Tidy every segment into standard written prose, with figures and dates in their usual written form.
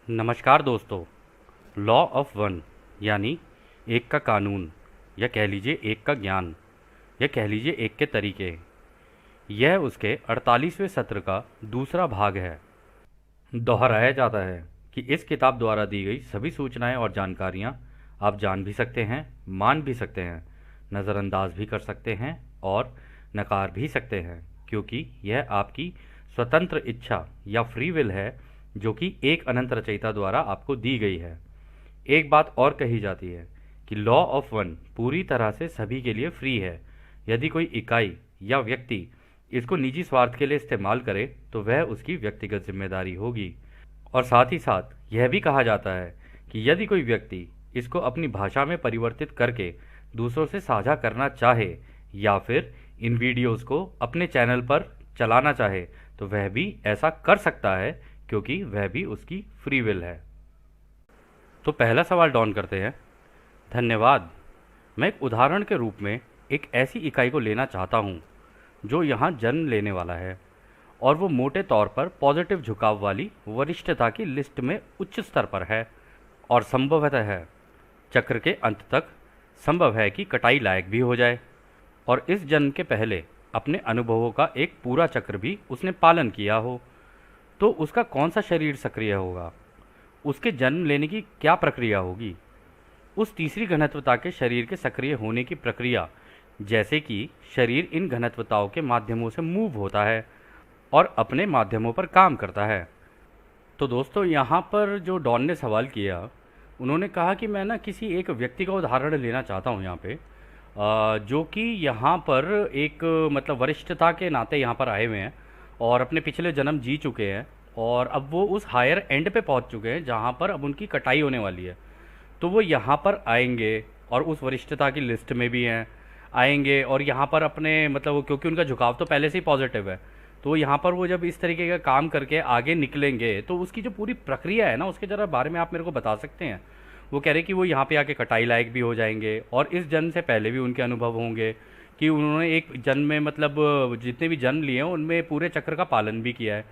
नमस्कार दोस्तों। Law of one यानी एक का कानून, या कह लीजिए एक का ज्ञान, या कह लीजिए एक के तरीके, यह उसके 48वें सत्र का दूसरा भाग है। दोहराया जाता है कि इस किताब द्वारा दी गई सभी सूचनाएं और जानकारियां आप जान भी सकते हैं, मान भी सकते हैं, नज़रअंदाज भी कर सकते हैं और नकार भी सकते हैं, क्योंकि यह आपकी स्वतंत्र इच्छा या फ्री विल है, जो कि एक अनंत रचयिता द्वारा आपको दी गई है। एक बात और कही जाती है कि लॉ ऑफ वन पूरी तरह से सभी के लिए फ्री है। यदि कोई इकाई या व्यक्ति इसको निजी स्वार्थ के लिए इस्तेमाल करे तो वह उसकी व्यक्तिगत जिम्मेदारी होगी। और साथ ही साथ यह भी कहा जाता है कि यदि कोई व्यक्ति इसको अपनी भाषा में परिवर्तित करके दूसरों से साझा करना चाहे या फिर इन वीडियोस को अपने चैनल पर चलाना चाहे तो वह भी ऐसा कर सकता है, क्योंकि वह भी उसकी फ्री विल है। तो पहला सवाल डॉन करते हैं। धन्यवाद। मैं एक उदाहरण के रूप में एक ऐसी इकाई को लेना चाहता हूँ जो यहाँ जन्म लेने वाला है और वो मोटे तौर पर पॉजिटिव झुकाव वाली वरिष्ठता की लिस्ट में उच्च स्तर पर है और संभवतः है चक्र के अंत तक संभव है कि कटाई लायक भी हो जाए, और इस जन्म के पहले अपने अनुभवों का एक पूरा चक्र भी उसने पालन किया हो। तो उसका कौन सा शरीर सक्रिय होगा, उसके जन्म लेने की क्या प्रक्रिया होगी, उस तीसरी घनत्वता के शरीर के सक्रिय होने की प्रक्रिया, जैसे कि शरीर इन घनत्वताओं के माध्यमों से मूव होता है और अपने माध्यमों पर काम करता है। तो दोस्तों, यहाँ पर जो डॉन ने सवाल किया, उन्होंने कहा कि मैं ना किसी एक व्यक्ति का उदाहरण लेना चाहता हूँ यहाँ पे, जो कि यहाँ पर एक मतलब वरिष्ठता के नाते यहाँ पर आए हुए हैं और अपने पिछले जन्म जी चुके हैं और अब वो उस हायर एंड पे पहुँच चुके हैं जहाँ पर अब उनकी कटाई होने वाली है। तो वो यहाँ पर आएंगे और उस वरिष्ठता की लिस्ट में भी हैं, आएंगे और यहाँ पर अपने मतलब वो, क्योंकि उनका झुकाव तो पहले से ही पॉजिटिव है, तो यहाँ पर वो जब इस तरीके का काम करके आगे निकलेंगे तो उसकी जो पूरी प्रक्रिया है ना, उसके ज़रा बारे में आप मेरे को बता सकते हैं। वो कह रहे कि वो यहाँ पे आके कटाई लायक भी हो जाएंगे और इस जन्म से पहले भी उनके अनुभव होंगे कि उन्होंने एक जन्म में मतलब जितने भी जन्म लिए हैं उनमें पूरे चक्र का पालन भी किया है।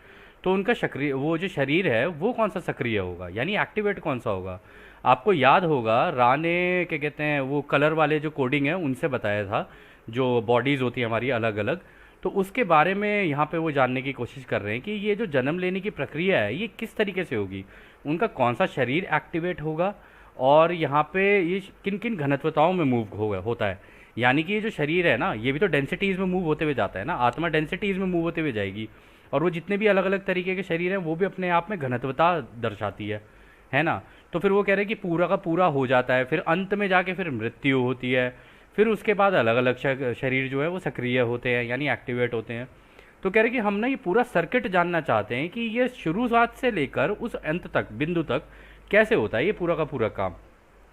तो उनका सक्रिय वो जो शरीर है वो कौन सा सक्रिय होगा, यानी एक्टिवेट कौन सा होगा। आपको याद होगा रा ने क्या कहते हैं वो कलर वाले जो कोडिंग है उनसे बताया था, जो बॉडीज़ होती है हमारी अलग अलग। तो उसके बारे में यहाँ पे वो जानने की कोशिश कर रहे हैं कि ये जो जन्म लेने की प्रक्रिया है ये किस तरीके से होगी, उनका कौन सा शरीर एक्टिवेट होगा और यहाँ पे ये किन किन घनत्वताओं में मूव होता है। यानी कि ये जो शरीर है ना, ये भी तो डेंसिटीज़ में मूव होते हुए जाता है ना, आत्मा डेंसिटीज़ में मूव होते हुए जाएगी और वो जितने भी अलग अलग तरीके के शरीर हैं वो भी अपने आप में घनत्वता दर्शाती है ना। तो फिर वो कह रहे हैं कि पूरा का पूरा हो जाता है, फिर अंत में जाके फिर मृत्यु होती है, फिर उसके बाद अलग अलग शरीर जो है वो सक्रिय होते हैं यानी एक्टिवेट होते हैं। तो कह रहे कि हम ना ये पूरा सर्किट जानना चाहते हैं कि ये शुरुआत से लेकर उस अंत तक बिंदु तक कैसे होता है ये पूरा का पूरा काम,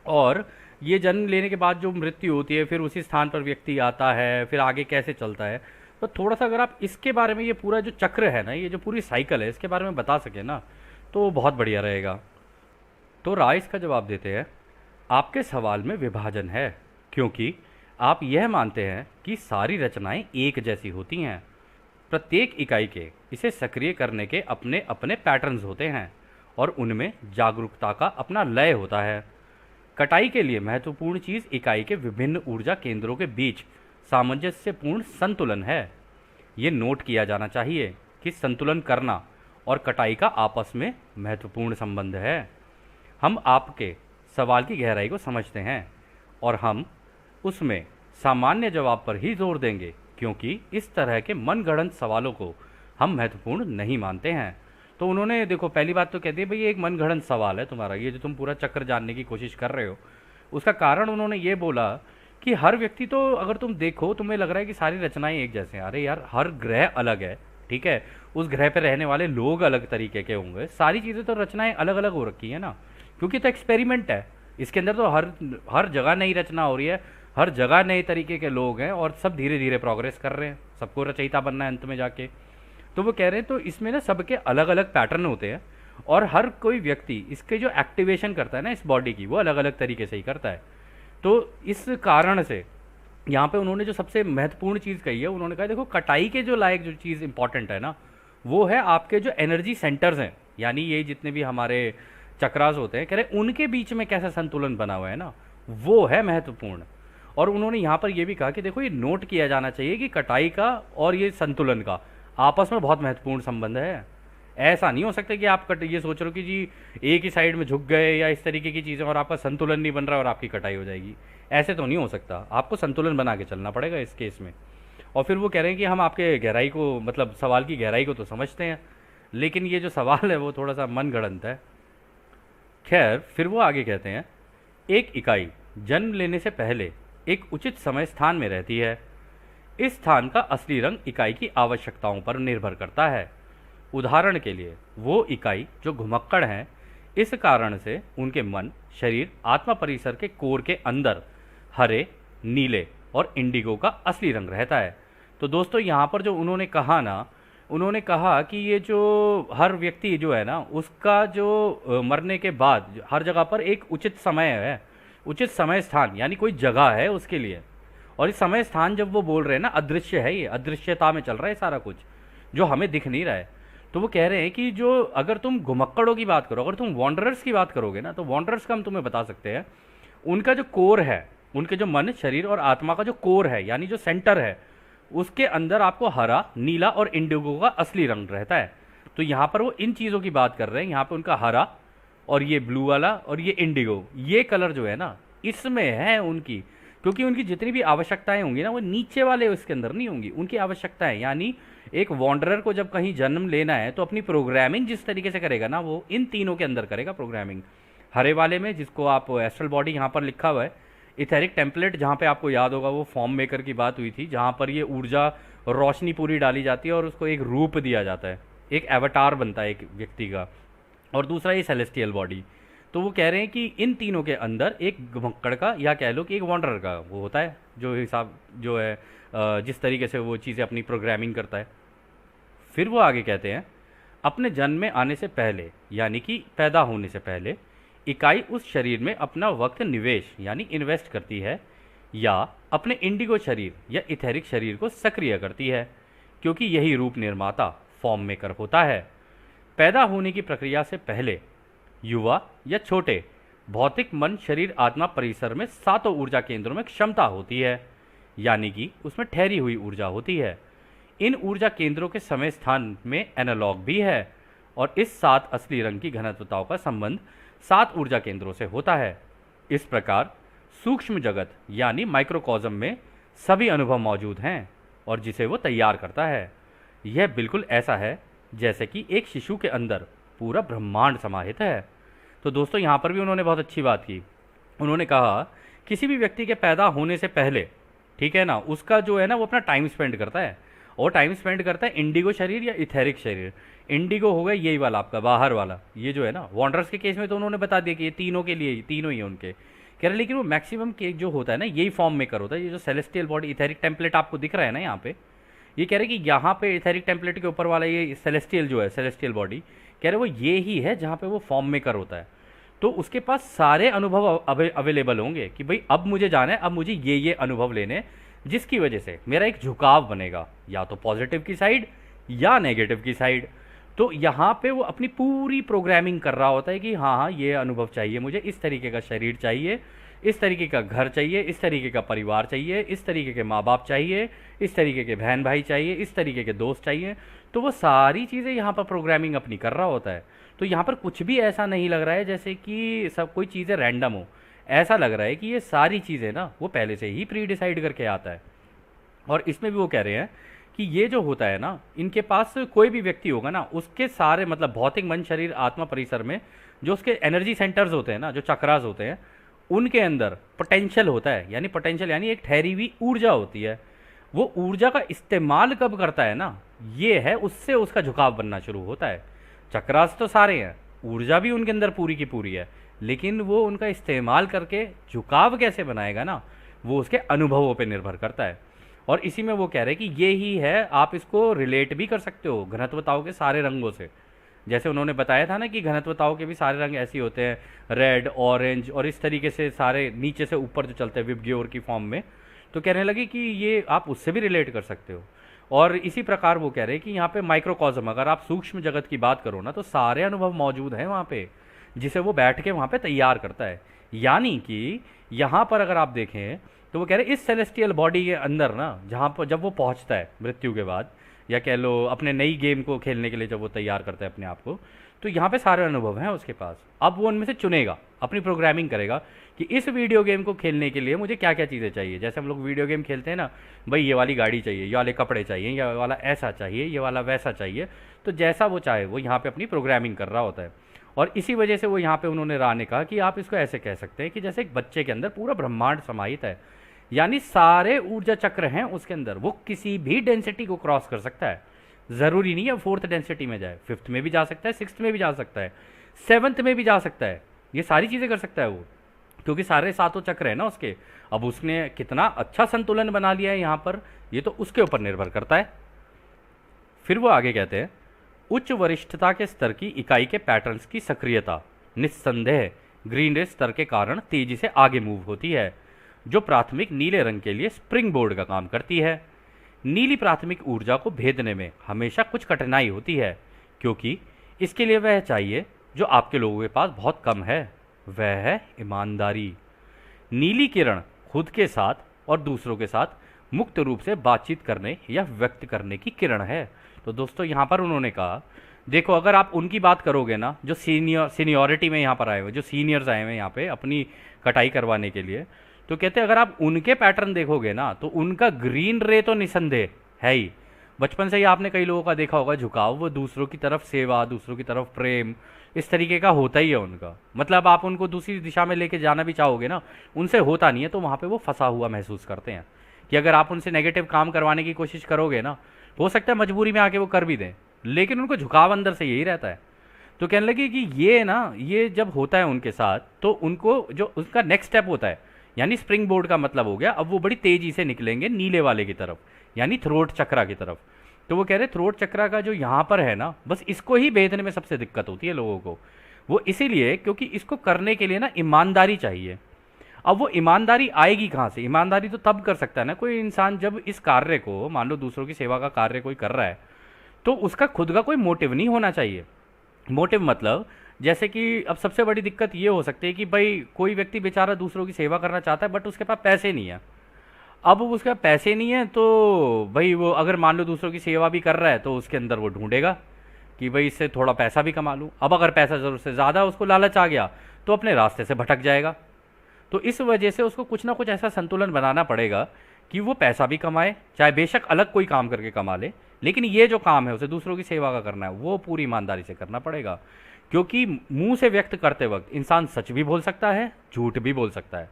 और ये जन्म लेने के बाद जो मृत्यु होती है फिर उसी स्थान पर व्यक्ति आता है, फिर आगे कैसे चलता है। तो थोड़ा सा अगर आप इसके बारे में, ये पूरा जो चक्र है ना, ये जो पूरी साइकिल है, इसके बारे में बता सके ना तो बहुत बढ़िया रहेगा। तो राय इसका जवाब देते हैं, आपके सवाल में विभाजन है, क्योंकि आप यह मानते हैं कि सारी रचनाएं एक जैसी होती हैं। प्रत्येक इकाई के इसे सक्रिय करने के अपने अपने पैटर्न्स होते हैं और उनमें जागरूकता का अपना लय होता है। कटाई के लिए महत्वपूर्ण चीज़ इकाई के विभिन्न ऊर्जा केंद्रों के बीच सामंजस्यपूर्ण संतुलन है। ये नोट किया जाना चाहिए कि संतुलन करना और कटाई का आपस में महत्वपूर्ण संबंध है। हम आपके सवाल की गहराई को समझते हैं और हम उसमें सामान्य जवाब पर ही जोर देंगे, क्योंकि इस तरह के मनगढ़ंत सवालों को हम महत्वपूर्ण नहीं मानते हैं। तो उन्होंने देखो पहली बात तो कहती है भाई ये एक मनगढ़ंत सवाल है तुम्हारा, ये जो तुम पूरा चक्र जानने की कोशिश कर रहे हो। उसका कारण उन्होंने ये बोला कि हर व्यक्ति, तो अगर तुम देखो तुम्हें लग रहा है कि सारी रचनाएं एक जैसे हैं। अरे यार, हर ग्रह अलग है, ठीक है, उस ग्रह पर रहने वाले लोग अलग तरीके के होंगे, सारी चीज़ें तो रचनाएं अलग अलग हो रखी है ना, क्योंकि तो एक्सपेरिमेंट है। इसके अंदर तो हर हर जगह नई रचना हो रही है, हर जगह नए तरीके के लोग हैं और सब धीरे धीरे प्रोग्रेस कर रहे हैं, सबको रचयिता बनना है अंत में जाके। तो वो कह रहे हैं तो इसमें ना सबके अलग अलग पैटर्न होते हैं और हर कोई व्यक्ति इसके जो एक्टिवेशन करता है ना इस बॉडी की, वो अलग अलग तरीके से ही करता है। तो इस कारण से यहाँ पे उन्होंने जो सबसे महत्वपूर्ण चीज़ कही है, उन्होंने कहा देखो कटाई के जो लायक जो चीज़ इंपॉर्टेंट है ना, वो है आपके जो एनर्जी सेंटर्स हैं, यानी ये जितने भी हमारे चक्रास होते हैं, कह रहे उनके बीच में कैसा संतुलन बना हुआ है ना, वो है महत्वपूर्ण। और उन्होंने यहाँ पर ये भी कहा कि देखो ये नोट किया जाना चाहिए कि कटाई का और ये संतुलन का आपस में बहुत महत्वपूर्ण संबंध है। ऐसा नहीं हो सकता कि आप ये सोच रहे हो कि जी एक ही साइड में झुक गए या इस तरीके की चीज़ें और आपका संतुलन नहीं बन रहा और आपकी कटाई हो जाएगी। ऐसे तो नहीं हो सकता, आपको संतुलन बना के चलना पड़ेगा इस केस में। और फिर वो कह रहे हैं कि हम आपके गहराई को, मतलब सवाल की गहराई को तो समझते हैं, लेकिन ये जो सवाल है वो थोड़ा सा मन गढ़ंत है। खैर, फिर वो आगे कहते हैं, एक इकाई जन्म लेने से पहले एक उचित समय स्थान में रहती है। इस स्थान का असली रंग इकाई की आवश्यकताओं पर निर्भर करता है। उदाहरण के लिए वो इकाई जो घुमक्कड़ हैं, इस कारण से उनके मन, शरीर, आत्मा परिसर के कोर के अंदर हरे, नीले और इंडिगो का असली रंग रहता है। तो दोस्तों यहाँ पर जो उन्होंने कहा ना, उन्होंने कहा कि ये जो हर व्यक्ति जो है ना, उसका जो मरने के बाद हर जगह पर एक उचित समय है, उचित समय स्थान यानी कोई जगह है उसके लिए। और इस समय स्थान जब वो बोल रहे हैं ना, अदृश्य है, ये अदृश्यता में चल रहा है सारा कुछ जो हमें दिख नहीं रहा है। तो वो कह रहे हैं कि जो अगर तुम घुमक्कड़ों की बात करो, अगर तुम वॉन्डरर्स की बात करोगे ना, तो वॉन्डरर्स का हम तुम्हें बता सकते हैं, उनका जो कोर है, उनके जो मन, शरीर और आत्मा का जो कोर है यानी जो सेंटर है, उसके अंदर आपको हरा, नीला और इंडिगो का असली रंग रहता है। तो यहाँ पर वो इन चीज़ों की बात कर रहे हैं। यहाँ पे उनका हरा और ये ब्लू वाला और ये इंडिगो, ये कलर जो है ना, इसमें है उनकी, क्योंकि उनकी जितनी भी आवश्यकताएं होंगी ना, वो नीचे वाले उसके अंदर नहीं होंगी। उनकी आवश्यकताएं यानी एक वॉन्डरर को जब कहीं जन्म लेना है तो अपनी प्रोग्रामिंग जिस तरीके से करेगा ना, वो इन तीनों के अंदर करेगा प्रोग्रामिंग। हरे वाले में, जिसको आप एस्ट्रल बॉडी यहाँ पर लिखा हुआ है, इथेरिक टेम्पलेट, जहाँ पे आपको याद होगा वो फॉर्म मेकर की बात हुई थी, जहाँ पर ये ऊर्जा रोशनी पूरी डाली जाती है और उसको एक रूप दिया जाता है, एक एवटार बनता है एक व्यक्ति का। और दूसरा ये सेलेस्टियल बॉडी। तो वो कह रहे हैं कि इन तीनों के अंदर एक घुमक्कड़ का या कह लो कि एक वॉन्डरर का वो होता है, जो हिसाब जो है जिस तरीके से वो चीज़ें अपनी प्रोग्रामिंग करता है। फिर वो आगे कहते हैं, अपने जन्म में आने से पहले यानी कि पैदा होने से पहले इकाई उस शरीर में अपना वक्त निवेश यानी इन्वेस्ट करती है या अपने इंडिगो शरीर या इथेरिक शरीर को सक्रिय करती है, क्योंकि यही रूप निर्माता फॉर्म मेकर होता है। पैदा होने की प्रक्रिया से पहले युवा या छोटे भौतिक मन, शरीर, आत्मा परिसर में 7 ऊर्जा केंद्रों में क्षमता होती है, यानी कि उसमें ठहरी हुई ऊर्जा होती है। इन ऊर्जा केंद्रों के समय स्थान में एनालॉग भी है और इस 7 असली रंग की घनत्वताओं का संबंध 7 ऊर्जा केंद्रों से होता है। इस प्रकार सूक्ष्म जगत यानी माइक्रोकॉज्म में सभी अनुभव मौजूद हैं और जिसे वो तैयार करता है। यह बिल्कुल ऐसा है जैसे कि एक शिशु के अंदर पूरा ब्रह्मांड समाहित है। तो दोस्तों यहाँ पर भी उन्होंने बहुत अच्छी बात की। उन्होंने कहा किसी भी व्यक्ति के पैदा होने से पहले, ठीक है ना, उसका जो है ना वो अपना टाइम स्पेंड करता है, और टाइम स्पेंड करता है इंडिगो शरीर या इथेरिक शरीर। इंडिगो हो गया यही वाला आपका बाहर वाला, ये जो है ना वॉन्डर्स के केस में तो उन्होंने बता दिया कि ये तीनों के लिए, तीनों ही है उनके, कह रहे लेकिन वो मैक्सिमम के जो होता है ना यही फॉर्म मेकर होता है। ये जो सेलेस्टियल बॉडी इथेरिक टेम्पलेट आपको दिख रहा है ना यहाँ पे, ये कह रहे कि यहाँ पे इथेरिक टेम्पलेट के ऊपर वाला ये सेलेस्टियल जो है, सेलेस्टियल बॉडी, कह रहे वो ये ही है जहाँ पे वो फॉर्म मेकर होता है। तो उसके पास सारे अनुभव अवेलेबल होंगे कि भाई अब मुझे जाना है, अब मुझे ये अनुभव लेने, जिसकी वजह से मेरा एक झुकाव बनेगा या तो पॉजिटिव की साइड या नेगेटिव की साइड। तो यहाँ पे वो अपनी पूरी प्रोग्रामिंग कर रहा होता है कि हाँ हाँ ये अनुभव चाहिए मुझे, इस तरीके का शरीर चाहिए, इस तरीके का घर चाहिए, इस तरीके का परिवार चाहिए, इस तरीके के माँ बाप चाहिए, इस तरीके के बहन भाई चाहिए, इस तरीके के दोस्त चाहिए। तो वो सारी चीज़ें यहाँ पर प्रोग्रामिंग अपनी कर रहा होता है। तो यहाँ पर कुछ भी ऐसा नहीं लग रहा है जैसे कि सब कोई चीज़ें रैंडम हो, ऐसा लग रहा है कि ये सारी चीज़ें ना वो पहले से ही प्री डिसाइड करके आता है। और इसमें भी वो कह रहे हैं कि ये जो होता है ना, इनके पास कोई भी व्यक्ति होगा ना, उसके सारे मतलब भौतिक मन, शरीर, आत्मा परिसर में जो उसके एनर्जी सेंटर्स होते हैं ना, जो चक्रास होते हैं, उनके अंदर पोटेंशियल होता है। यानी पोटेंशियल यानी एक ठहरी हुई ऊर्जा होती है। वो ऊर्जा का इस्तेमाल कब करता है ना, ये है उससे उसका झुकाव बनना शुरू होता है। चक्रास तो सारे हैं, ऊर्जा भी उनके अंदर पूरी की पूरी है, लेकिन वो उनका इस्तेमाल करके झुकाव कैसे बनाएगा ना, वो उसके अनुभवों पे निर्भर करता है। और इसी में वो कह रहे हैं कि ये ही है, आप इसको रिलेट भी कर सकते हो घनत्वताओं के सारे रंगों से। जैसे उन्होंने बताया था ना कि घनत्वताओं के भी सारे रंग ऐसे होते हैं, रेड, ऑरेंज और इस तरीके से सारे नीचे से ऊपर जो चलते हैं विबग्योर की फॉर्म में। तो कहने लगे कि ये आप उससे भी रिलेट कर सकते हो। और इसी प्रकार वो कह रहे हैं कि यहाँ पे माइक्रोकॉज्म, अगर आप सूक्ष्म जगत की बात करो ना, तो सारे अनुभव मौजूद हैं वहाँ पे। जिसे वो बैठ के वहाँ पे तैयार करता है। यानी कि यहाँ पर अगर आप देखें तो वो कह रहे हैं इस सेलेस्टियल बॉडी के अंदर ना, जहाँ पर जब वो पहुँचता है मृत्यु के बाद, या कह लो अपने नई गेम को खेलने के लिए जब वो तैयार करता है अपने आप को, तो यहाँ पे सारे अनुभव हैं उसके पास। अब वो उनमें से चुनेगा, अपनी प्रोग्रामिंग करेगा कि इस वीडियो गेम को खेलने के लिए मुझे क्या क्या चीज़ें चाहिए। जैसे हम लोग वीडियो गेम खेलते हैं ना, भाई ये वाली गाड़ी चाहिए, ये वाले कपड़े चाहिए, ये वाला ऐसा चाहिए, ये वाला वैसा चाहिए। तो जैसा वो चाहे वो यहाँ पे अपनी प्रोग्रामिंग कर रहा होता है। और इसी वजह से वो यहाँ पे उन्होंने राह ने कहा कि आप इसको ऐसे कह सकते हैं कि जैसे एक बच्चे के अंदर पूरा ब्रह्मांड समाहित है, यानी सारे ऊर्जा चक्र हैं उसके अंदर, वो किसी भी डेंसिटी को क्रॉस कर सकता है। ज़रूरी नहीं है फोर्थ डेंसिटी में जाए, फिफ्थ में भी जा सकता है, सिक्स्थ में भी जा सकता है, सेवन्थ में भी जा सकता है, ये सारी चीज़ें कर सकता है वो, क्योंकि सारे सातों चक्र है ना उसके। अब उसने कितना अच्छा संतुलन बना लिया है यहाँ पर, ये तो उसके ऊपर निर्भर करता है। फिर वो आगे कहते हैं, उच्च वरिष्ठता के स्तर की इकाई के पैटर्न्स की सक्रियता निस्संदेह ग्रीन रे स्तर के कारण तेजी से आगे मूव होती है, जो प्राथमिक नीले रंग के लिए स्प्रिंग बोर्ड का काम करती है। नीली प्राथमिक ऊर्जा को भेदने में हमेशा कुछ कठिनाई होती है, क्योंकि इसके लिए वह चाहिए जो आपके लोगों के पास बहुत कम है, वह है ईमानदारी। नीली किरण खुद के साथ और दूसरों के साथ मुक्त रूप से बातचीत करने या व्यक्त करने की किरण है। तो दोस्तों यहाँ पर उन्होंने कहा, देखो अगर आप उनकी बात करोगे ना, जो सीनियरिटी में यहाँ पर आए हुए, जो सीनियर्स आए हुए यहाँ पे अपनी कटाई करवाने के लिए, तो कहते हैं अगर आप उनके पैटर्न देखोगे ना, तो उनका ग्रीन रे तो निसंदेह है ही। बचपन से ही आपने कई लोगों का देखा होगा झुकाव, वो दूसरों की तरफ सेवा, दूसरों की तरफ प्रेम, इस तरीके का होता ही है उनका। मतलब आप उनको दूसरी दिशा में लेके जाना भी चाहोगे ना, उनसे होता नहीं है, तो वहाँ पे वो फंसा हुआ महसूस करते हैं कि अगर आप उनसे नेगेटिव काम करवाने की कोशिश करोगे ना, हो सकता है मजबूरी में आके वो कर भी दें, लेकिन उनको झुकाव अंदर से यही रहता है। तो कहने लगे कि ये ना, ये जब होता है उनके साथ, तो उनको जो उसका नेक्स्ट स्टेप होता है, यानी स्प्रिंग बोर्ड का मतलब हो गया, अब वो बड़ी तेजी से निकलेंगे नीले वाले की तरफ, यानी थ्रोट चक्रा की तरफ। तो वो कह रहे थ्रोट चक्रा का जो यहाँ पर है ना, बस इसको ही भेदने में सबसे दिक्कत होती है लोगों को। वो इसीलिए क्योंकि इसको करने के लिए ना ईमानदारी चाहिए। अब वो ईमानदारी आएगी कहाँ से? ईमानदारी तो तब कर सकता है ना कोई इंसान जब इस कार्य को, मान लो दूसरों की सेवा का कार्य कोई कर रहा है, तो उसका खुद का कोई मोटिव नहीं होना चाहिए। मोटिव मतलब जैसे कि अब सबसे बड़ी दिक्कत ये हो सकती है कि भाई कोई व्यक्ति बेचारा दूसरों की सेवा करना चाहता है, बट उसके पास पैसे नहीं है। अब उसके पास पैसे नहीं है तो भाई वो अगर मान लो दूसरों की सेवा भी कर रहा है, तो उसके अंदर वो ढूंढेगा कि भाई इससे थोड़ा पैसा भी कमा लूँ। अब अगर पैसा ज़रूरत से ज़्यादा उसको लालच आ गया, तो अपने रास्ते से भटक जाएगा। तो इस वजह से उसको कुछ ना कुछ ऐसा संतुलन बनाना पड़ेगा कि वो पैसा भी कमाए, चाहे बेशक अलग कोई काम करके कमा ले, लेकिन ये जो काम है उसे दूसरों की सेवा का करना है, वो पूरी ईमानदारी से करना पड़ेगा। क्योंकि मुंह से व्यक्त करते वक्त इंसान सच भी बोल सकता है, झूठ भी बोल सकता है,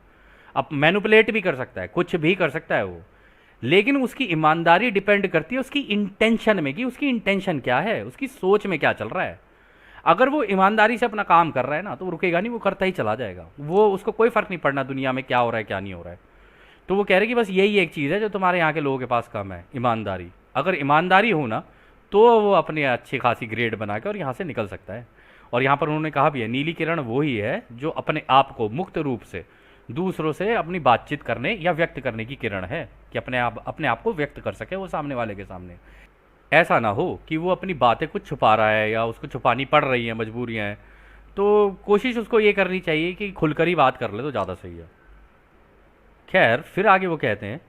अब मैनिपुलेट भी कर सकता है, कुछ भी कर सकता है वो, लेकिन उसकी ईमानदारी डिपेंड करती है उसकी इंटेंशन में, कि उसकी इंटेंशन क्या है, उसकी सोच में क्या चल रहा है। अगर वो ईमानदारी से अपना काम कर रहा है ना, तो वो रुकेगा नहीं, वो करता ही चला जाएगा, वो उसको कोई फ़र्क नहीं पड़ना दुनिया में क्या हो रहा है क्या नहीं हो रहा है। तो वो कह रहे कि बस यही एक चीज़ है जो तुम्हारे यहाँ के लोगों के पास कम है, ईमानदारी। अगर ईमानदारी हो ना, तो वो अपनी अच्छी खासी ग्रेड बना के और यहाँ से निकल सकता है। और यहाँ पर उन्होंने कहा भी है, नीली किरण वो ही है जो अपने आप को मुक्त रूप से दूसरों से अपनी बातचीत करने या व्यक्त करने की किरण है, कि अपने आप को व्यक्त कर सके वो सामने वाले के सामने। ऐसा ना हो कि वो अपनी बातें कुछ छुपा रहा है या उसको छुपानी पड़ रही हैं, मजबूरियाँ हैं, तो कोशिश उसको ये करनी चाहिए कि खुलकर ही बात कर ले तो ज़्यादा सही है। खैर फिर आगे वो कहते हैं,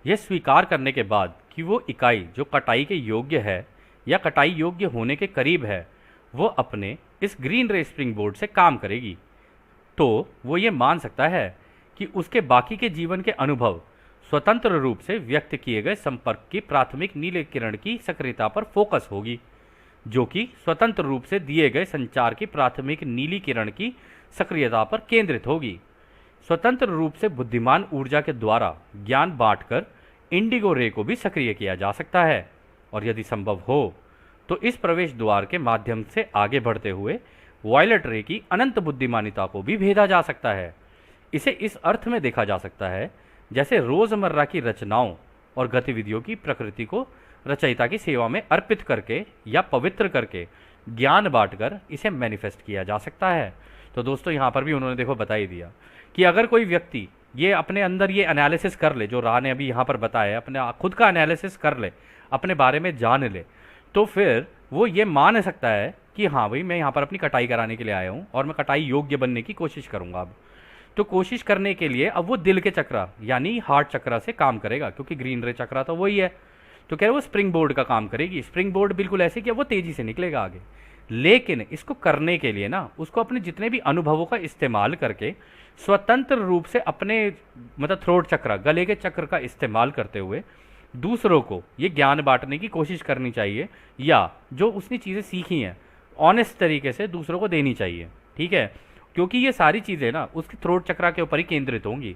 यह स्वीकार करने के बाद कि वो इकाई जो कटाई के योग्य है या कटाई योग्य होने के करीब है, वो अपने इस ग्रीन रे स्प्रिंग बोर्ड से काम करेगी, तो वो ये मान सकता है कि उसके बाकी के जीवन के अनुभव स्वतंत्र रूप से व्यक्त किए गए संपर्क की प्राथमिक नीले किरण की सक्रियता पर फोकस होगी, जो कि स्वतंत्र रूप से दिए गए संचार की प्राथमिक नीली किरण की सक्रियता पर केंद्रित होगी। स्वतंत्र रूप से बुद्धिमान ऊर्जा के द्वारा ज्ञान बांटकर इंडिगो रे को भी सक्रिय किया जा सकता है, और यदि संभव हो तो इस प्रवेश द्वार के माध्यम से आगे बढ़ते हुए वायलेट रे की अनंत बुद्धिमानिता को भी भेदा जा सकता है। इसे इस अर्थ में देखा जा सकता है जैसे रोजमर्रा की रचनाओं और गतिविधियों की प्रकृति को रचयिता की सेवा में अर्पित करके या पवित्र करके ज्ञान बांटकर इसे मैनिफेस्ट किया जा सकता है। तो दोस्तों यहाँ पर भी उन्होंने देखो बता ही दिया कि अगर कोई व्यक्ति ये अपने अंदर ये एनालिसिस कर ले, जो राह ने अभी यहाँ पर बताया, अपने खुद का एनालिसिस कर ले, अपने बारे में जान ले, तो फिर वो ये मान सकता है कि हाँ भाई मैं यहाँ पर अपनी कटाई कराने के लिए आया हूँ और मैं कटाई योग्य बनने की कोशिश करूँगा अब। तो कोशिश करने के लिए अब वो दिल के चक्रा यानी हार्ट चक्रा से काम करेगा, क्योंकि ग्रीन रे चक्रा तो वही है। तो कह रहे वो स्प्रिंग बोर्ड का काम करेगी। स्प्रिंग बोर्ड बिल्कुल ऐसे कि वो तेज़ी से निकलेगा आगे। लेकिन इसको करने के लिए ना उसको अपने जितने भी अनुभवों का इस्तेमाल करके स्वतंत्र रूप से अपने मतलब थ्रोट चक्र गले के चक्र का इस्तेमाल करते हुए दूसरों को ये ज्ञान बांटने की कोशिश करनी चाहिए, या जो उसने चीज़ें सीखी हैं ऑनेस्ट तरीके से दूसरों को देनी चाहिए। ठीक है, क्योंकि ये सारी चीज़ें ना उसकी थ्रोट चक्र के ऊपर ही केंद्रित होंगी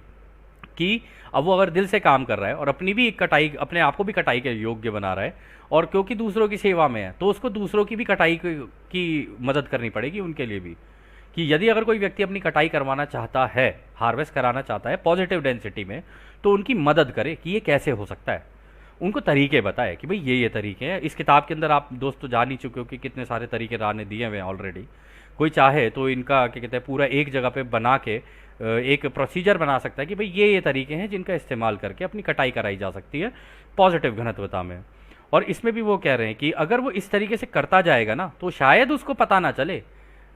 कि अब वो अगर दिल से काम कर रहा है और अपनी भी कटाई अपने आप को भी कटाई के योग्य बना रहा है, और क्योंकि दूसरों की सेवा में है तो उसको दूसरों की भी कटाई की मदद करनी पड़ेगी उनके लिए भी। कि यदि अगर कोई व्यक्ति अपनी कटाई करवाना चाहता है, हार्वेस्ट कराना चाहता है पॉजिटिव डेंसिटी में, तो उनकी मदद करे कि ये कैसे हो सकता है, उनको तरीके बताए कि भाई ये तरीके हैं। इस किताब के अंदर आप दोस्तों जान ही चुके हो कि कितने सारे तरीके राने दिए हुए हैं ऑलरेडी। कोई चाहे तो इनका क्या कहते हैं पूरा एक जगह पे बना के एक प्रोसीजर बना सकता है कि भाई ये तरीके हैं जिनका इस्तेमाल करके अपनी कटाई कराई जा सकती है पॉजिटिव घनत्वता में। और इसमें भी वो कह रहे हैं कि अगर वो इस तरीके से करता जाएगा ना तो शायद उसको पता ना चले,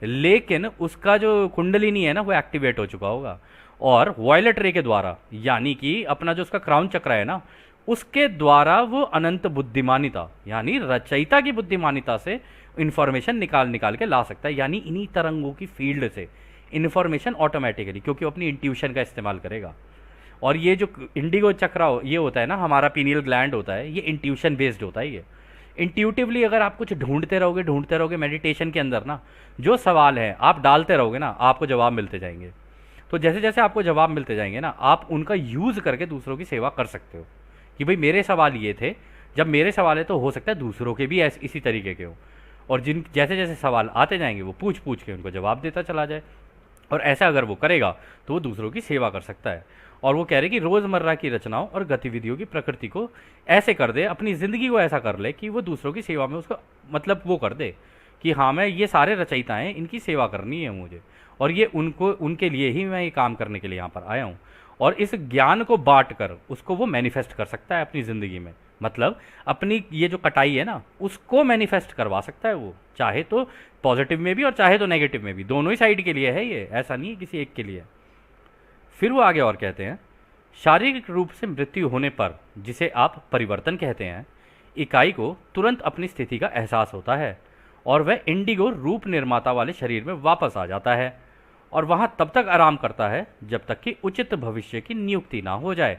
लेकिन उसका जो कुंडलिनी है ना वो एक्टिवेट हो चुका होगा, और वॉयलेट रे के द्वारा यानी कि अपना जो उसका क्राउन चक्र है ना उसके द्वारा वो अनंत बुद्धिमानिता यानी रचयिता की बुद्धिमानिता से इंफॉर्मेशन निकाल निकाल के ला सकता है, यानी इन्हीं तरंगों की फील्ड से इन्फॉर्मेशन ऑटोमेटिकली, क्योंकि वो अपनी इंट्यूशन का इस्तेमाल करेगा। और ये जो इंडिगो चक्र ये होता है ना, हमारा पीनियल ग्लैंड होता है, ये इंट्यूशन बेस्ड होता है। ये इंट्यूटिवली अगर आप कुछ ढूंढते रहोगे मेडिटेशन के अंदर ना, जो सवाल है आप डालते रहोगे ना, आपको जवाब मिलते जाएंगे। तो जैसे जैसे आपको जवाब मिलते जाएंगे ना, आप उनका यूज़ करके दूसरों की सेवा कर सकते हो कि भाई मेरे सवाल ये थे, जब मेरे सवाल है तो हो सकता है दूसरों के भी इसी तरीके के हो, और जिन जैसे जैसे सवाल आते जाएंगे वो पूछ पूछ के उनको जवाब देता चला जाए। और ऐसा अगर वो करेगा तो वो दूसरों की सेवा कर सकता है। और वो कह रहे कि रोज़मर्रा की रचनाओं और गतिविधियों की प्रकृति को ऐसे कर दे, अपनी ज़िंदगी को ऐसा कर ले कि वो दूसरों की सेवा में उसको मतलब वो कर दे कि हाँ मैं ये सारे रचयिता हैं, इनकी सेवा करनी है मुझे, और ये उनको उनके लिए ही मैं ये काम करने के लिए यहाँ पर आया हूँ। और इस ज्ञान को बांट कर उसको वो मैनिफेस्ट कर सकता है अपनी ज़िंदगी में, मतलब अपनी ये जो कटाई है ना उसको मैनिफेस्ट करवा सकता है वो, चाहे तो पॉजिटिव में भी और चाहे तो नेगेटिव में भी, दोनों ही साइड के लिए है ये, ऐसा नहीं है किसी एक के लिए। फिर वो आगे और कहते हैं, शारीरिक रूप से मृत्यु होने पर जिसे आप परिवर्तन कहते हैं, इकाई को तुरंत अपनी स्थिति का एहसास होता है और वह इंडिगो रूप निर्माता वाले शरीर में वापस आ जाता है, और वहाँ तब तक आराम करता है जब तक कि उचित भविष्य की नियुक्ति ना हो जाए।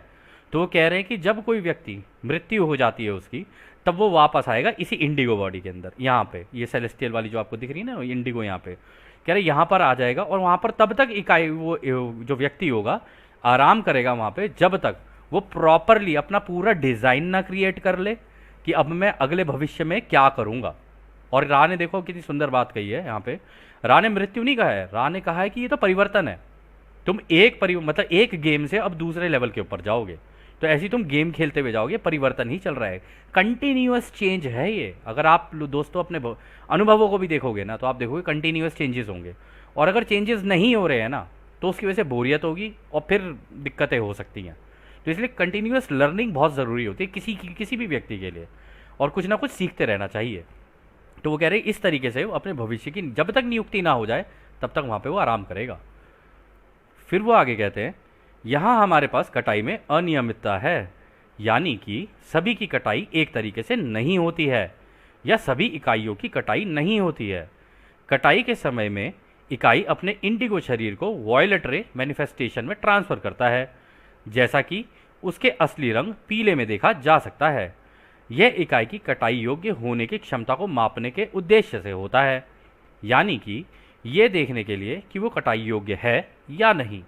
तो वो कह रहे हैं कि जब कोई व्यक्ति मृत्यु हो जाती है उसकी, तब वो वापस आएगा इसी इंडिगो बॉडी के अंदर, यहाँ पे ये सेलेस्टियल वाली जो आपको दिख रही है ना इंडिगो, यहाँ पे कह रहे यहाँ पर आ जाएगा, और वहाँ पर तब तक इकाई वो जो व्यक्ति होगा आराम करेगा वहाँ पे जब तक वो प्रॉपरली अपना पूरा डिज़ाइन ना क्रिएट कर ले कि अब मैं अगले भविष्य में क्या करूँगा। और रा ने देखो कितनी सुंदर बात कही है यहाँ पे, रा ने मृत्यु नहीं कहा है, रा ने कहा है कि ये तो परिवर्तन है, तुम मतलब एक गेम से अब दूसरे लेवल के ऊपर जाओगे, तो ऐसी तुम गेम खेलते हुए जाओगे, परिवर्तन ही चल रहा है, कंटिन्यूअस चेंज है ये। अगर आप दोस्तों अपने अनुभवों को भी देखोगे ना तो आप देखोगे कंटिन्यूअस चेंजेस होंगे, और अगर चेंजेस नहीं हो रहे हैं ना तो उसकी वजह से बोरियत होगी और फिर दिक्कतें हो सकती हैं। तो इसलिए कंटिन्यूअस लर्निंग बहुत ज़रूरी होती है किसी भी व्यक्ति के लिए, और कुछ ना कुछ सीखते रहना चाहिए। तो वो कह रहे हैं इस तरीके से वो अपने भविष्य की जब तक नियुक्ति ना हो जाए तब तक वहाँ पे वो आराम करेगा। फिर वो आगे कहते हैं, यहाँ हमारे पास कटाई में अनियमितता है, यानी कि सभी की कटाई एक तरीके से नहीं होती है, या सभी इकाइयों की कटाई नहीं होती है। कटाई के समय में इकाई अपने इंडिगो शरीर को वॉयलेट रे मैनिफेस्टेशन में ट्रांसफ़र करता है, जैसा कि उसके असली रंग पीले में देखा जा सकता है। यह इकाई की कटाई योग्य होने की क्षमता को मापने के उद्देश्य से होता है, यानी कि ये देखने के लिए कि वो कटाई योग्य है या नहीं।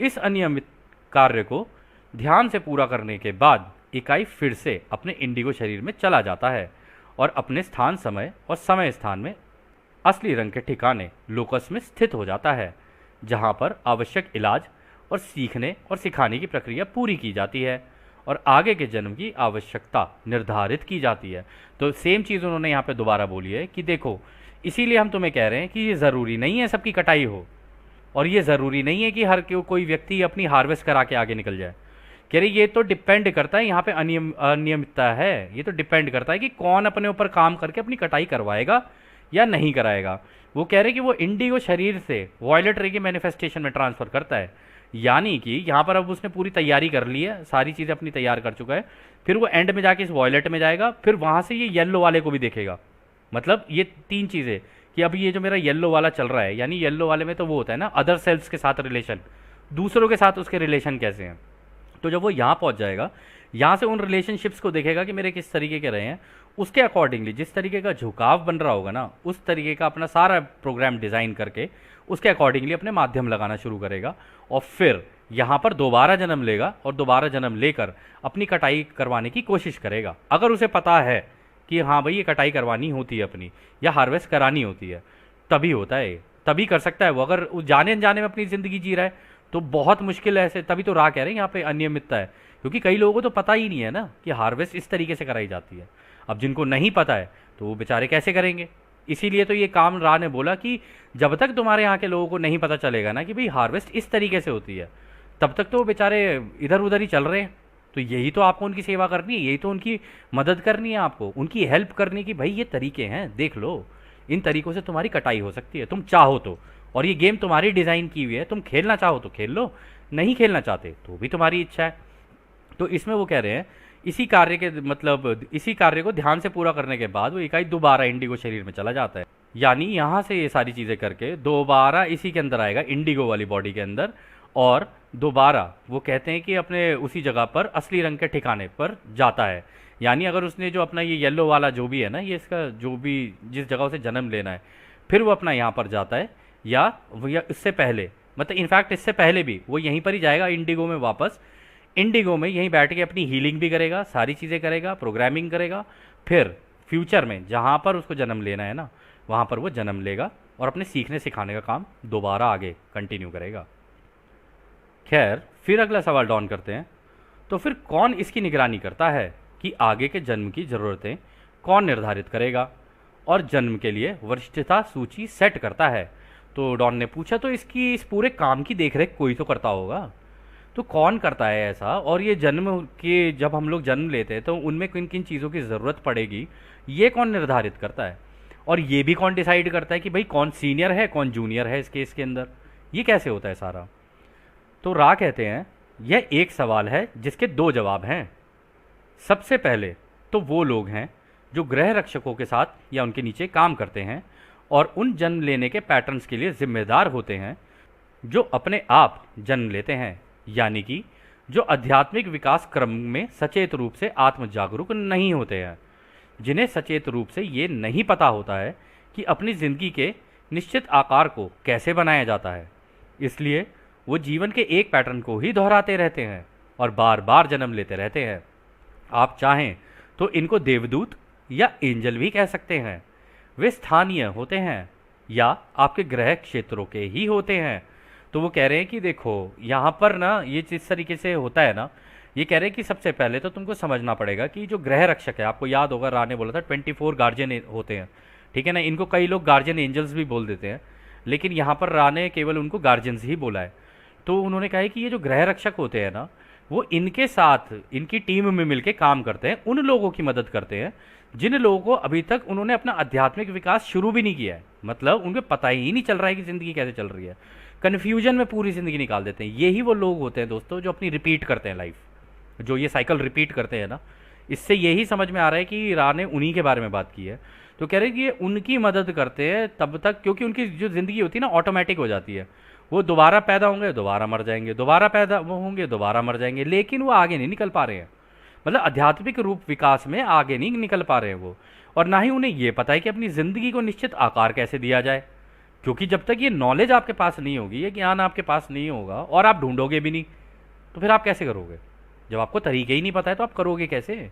इस अनियमित कार्य को ध्यान से पूरा करने के बाद इकाई फिर से अपने इंडिगो शरीर में चला जाता है और अपने स्थान समय और समय स्थान में असली रंग के ठिकाने लोकस में स्थित हो जाता है, जहाँ पर आवश्यक इलाज और सीखने और सिखाने की प्रक्रिया पूरी की जाती है और आगे के जन्म की आवश्यकता निर्धारित की जाती है। तो सेम चीज़ उन्होंने यहाँ पे दोबारा बोली है कि देखो, इसीलिए हम तुम्हें कह रहे हैं कि ये ज़रूरी नहीं है सबकी कटाई हो, और ये ज़रूरी नहीं है कि हर कोई व्यक्ति अपनी हार्वेस्ट करा के आगे निकल जाए। कह रही ये तो डिपेंड करता है, यहाँ पे अनियमितता है, ये तो डिपेंड करता है कि कौन अपने ऊपर काम करके अपनी कटाई करवाएगा या नहीं कराएगा। वो कह रहे हैं कि वो इंडिगो शरीर से वॉयलेट रे के मैनिफेस्टेशन में ट्रांसफ़र करता है, यानी कि यहाँ पर अब उसने पूरी तैयारी कर ली है, सारी चीज़ें अपनी तैयार कर चुका है। फिर वो एंड में जाके इस वॉयलेट में जाएगा, फिर वहाँ से ये येलो वाले को भी देखेगा। मतलब ये तीन चीज़ें कि अभी ये जो मेरा येलो वाला चल रहा है, यानी येलो वाले में तो वो होता है ना अदर सेल्स के साथ रिलेशन, दूसरों के साथ उसके रिलेशन कैसे हैं। तो जब वो यहाँ पहुँच जाएगा, यहाँ से उन रिलेशनशिप्स को देखेगा कि मेरे किस तरीके के रहे हैं, उसके अकॉर्डिंगली जिस तरीके का झुकाव बन रहा होगा ना, उस तरीके का अपना सारा प्रोग्राम डिज़ाइन करके उसके अकॉर्डिंगली अपने माध्यम लगाना शुरू करेगा। और फिर यहाँ पर दोबारा जन्म लेगा और दोबारा जन्म लेकर अपनी कटाई करवाने की कोशिश करेगा। अगर उसे पता है कि हाँ भाई ये कटाई करवानी होती है अपनी, या हार्वेस्ट करानी होती है, तभी होता है, तभी कर सकता है वो। अगर वो जाने अनजाने में अपनी ज़िंदगी जी रहा है तो बहुत मुश्किल है ऐसे। तभी तो राह कह रहे हैं यहाँ पे अनियमितता है, क्योंकि कई लोगों को तो पता ही नहीं है ना कि हार्वेस्ट इस तरीके से कराई जाती है। अब जिनको नहीं पता है तो वो बेचारे कैसे करेंगे। इसीलिए तो ये काम राह ने बोला कि जब तक तुम्हारे यहाँ के लोगों को नहीं पता चलेगा ना कि भाई हार्वेस्ट इस तरीके से होती है, तब तक तो वो बेचारे इधर उधर ही चल रहे हैं। तो यही तो आपको उनकी सेवा करनी है, यही तो उनकी मदद करनी है, आपको उनकी हेल्प करनी कि भाई ये तरीके हैं, देख लो, इन तरीकों से तुम्हारी कटाई हो सकती है, तुम चाहो तो। और ये गेम तुम्हारी डिज़ाइन की हुई है, तुम खेलना चाहो तो खेल लो, नहीं खेलना चाहते तो भी तुम्हारी इच्छा है। तो इसमें वो कह रहे हैं इसी कार्य के मतलब इसी कार्य को ध्यान से पूरा करने के बाद वो इकाई दोबारा इंडिगो शरीर में चला जाता है। यानी यहाँ से ये सारी चीज़ें करके दोबारा इसी के अंदर आएगा, इंडिगो वाली बॉडी के अंदर, और दोबारा वो कहते हैं कि अपने उसी जगह पर असली रंग के ठिकाने पर जाता है। यानी अगर उसने जो अपना ये येलो वाला जो भी है ना, ये इसका जो भी जिस जगह उसे जन्म लेना है, फिर वो अपना यहाँ पर जाता है, या इससे पहले, मतलब इनफैक्ट इससे पहले भी वो यहीं पर ही जाएगा इंडिगो में वापस। इंडिगो में यहीं बैठ के अपनी हीलिंग भी करेगा, सारी चीज़ें करेगा, प्रोग्रामिंग करेगा। फिर फ्यूचर में जहाँ पर उसको जन्म लेना है ना, वहाँ पर वो जन्म लेगा और अपने सीखने सिखाने का काम दोबारा आगे कंटिन्यू करेगा। खैर, फिर अगला सवाल डॉन करते हैं, तो फिर कौन इसकी निगरानी करता है कि आगे के जन्म की ज़रूरतें कौन निर्धारित करेगा और जन्म के लिए वरिष्ठता सूची सेट करता है। तो डॉन ने पूछा, तो इसकी इस पूरे काम की देखरेख कोई तो करता होगा, तो कौन करता है ऐसा। और ये जन्म के जब हम लोग जन्म लेते हैं तो उनमें किन किन चीज़ों की ज़रूरत पड़ेगी, ये कौन निर्धारित करता है। और ये भी कौन डिसाइड करता है कि भाई कौन सीनियर है कौन जूनियर है इस केस के अंदर, ये कैसे होता है सारा। तो रा कहते हैं यह एक सवाल है जिसके दो जवाब हैं। सबसे पहले तो वो लोग हैं जो ग्रह रक्षकों के साथ या उनके नीचे काम करते हैं और उन जन्म लेने के पैटर्न्स के लिए जिम्मेदार होते हैं जो अपने आप जन्म लेते हैं, यानी कि जो आध्यात्मिक विकास क्रम में सचेत रूप से आत्म जागरूक नहीं होते हैं, जिन्हें सचेत रूप से ये नहीं पता होता है कि अपनी ज़िंदगी के निश्चित आकार को कैसे बनाया जाता है। इसलिए वो जीवन के एक पैटर्न को ही दोहराते रहते हैं और बार बार जन्म लेते रहते हैं। आप चाहें तो इनको देवदूत या एंजल भी कह सकते हैं। वे स्थानीय होते हैं या आपके ग्रह क्षेत्रों के ही होते हैं। तो वो कह रहे हैं कि देखो यहाँ पर ना ये जिस तरीके से होता है ना, ये कह रहे हैं कि सबसे पहले तो तुमको समझना पड़ेगा कि जो ग्रह रक्षक है, आपको याद होगा रा ने बोला था 24 गार्जियन होते हैं, ठीक है ना। इनको कई लोग गार्जियन एंजल्स भी बोल देते हैं, लेकिन यहाँ पर रा ने केवल उनको गार्जियंस ही बोला है। तो उन्होंने कहा है कि ये जो ग्रह रक्षक होते हैं ना, वो इनके साथ इनकी टीम में मिलके काम करते हैं, उन लोगों की मदद करते हैं जिन लोगों को अभी तक उन्होंने अपना आध्यात्मिक विकास शुरू भी नहीं किया है। मतलब उनको पता ही नहीं चल रहा है कि ज़िंदगी कैसे चल रही है, कन्फ्यूजन में पूरी ज़िंदगी निकाल देते हैं। यही वो लोग होते हैं दोस्तों जो अपनी रिपीट करते हैं लाइफ, जो ये साइकिल रिपीट करते हैं ना। इससे यही समझ में आ रहा है कि रा ने उन्हीं के बारे में बात की है। तो कह रहे हैं कि ये उनकी मदद करते हैं तब तक, क्योंकि उनकी जो ज़िंदगी होती है ना ऑटोमेटिक हो जाती है। वो दोबारा पैदा होंगे, दोबारा मर जाएंगे, दोबारा पैदा वो होंगे, दोबारा मर जाएंगे, लेकिन वो आगे नहीं निकल पा रहे हैं। मतलब आध्यात्मिक रूप विकास में आगे नहीं निकल पा रहे हैं वो। और ना ही उन्हें ये पता है कि अपनी ज़िंदगी को निश्चित आकार कैसे दिया जाए, क्योंकि जब तक ये नॉलेज आपके पास नहीं होगी, ये ज्ञान आपके पास नहीं होगा और आप ढूंढोगे भी नहीं, तो फिर आप कैसे करोगे। जब आपको तरीके ही नहीं पता है तो आप करोगे कैसे।